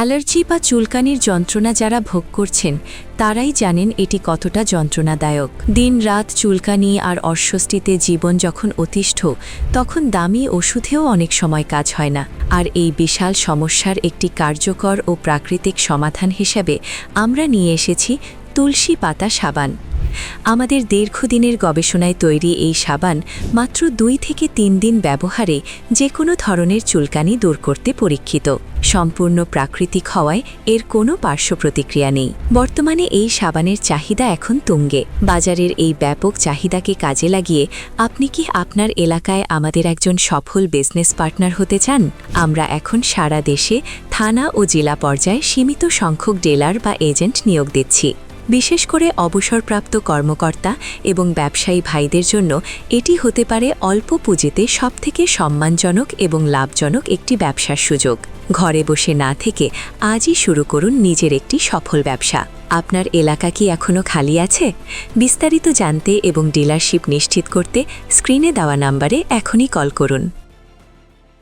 Allergy বা চুলকানির যন্ত্রণা যারা ভোগ করছেন তারাই জানেন এটি কতটা যন্ত্রণাদায়ক। দিন-রাত চুলকানি আর অস্বস্তিতে জীবন যখন অতিষ্ঠ, তখন দামি ওষুধেও অনেক সময় কাজ হয় না। আর এই বিশাল সমস্যার একটি কার্যকর ও প্রাকৃতিক সমাধান হিসেবে আমরা নিয়ে এসেছি তুলসী পাতা সাবান। আমাদের দীর্ঘদিনের গবেষণায় তৈরি এই সাবান মাত্র 2 থেকে 3 দিন ব্যবহারে যে কোনো ধরনের চুলকানি দূর করতে পরীক্ষিত। সম্পূর্ণ প্রাকৃতিক হওয়ায় এর কোনো পার্শ্ব প্রতিক্রিয়া নেই। বর্তমানে এই সাবানের চাহিদা এখন তুঙ্গে। বাজারের এই ব্যাপক চাহিদাকে কাজে লাগিয়ে আপনি কি আপনার এলাকায় আমাদের একজন সফল বিজনেস পার্টনার হতে চান? আমরা এখন সারা দেশে থানা ও জেলা পর্যায়ে সীমিত সংখ্যক ডিলার বা এজেন্ট নিয়োগ দিচ্ছি। বিশেষ করে অবসরপ্রাপ্ত কর্মকর্তা এবং ব্যবসায়ী ভাইদের জন্য এটি হতে পারে অল্প পুঁজিতে সবথেকে সম্মানজনক এবং লাভজনক একটি ব্যবসার সুযোগ। ঘরে বসে না থেকে আজই শুরু করুন নিজের একটি সফল ব্যবসা। আপনার এলাকা কি এখনও খালি আছে? বিস্তারিত জানতে এবং ডিলারশিপ নিশ্চিত করতে স্ক্রিনে দেওয়া নম্বরে এখনই কল করুন।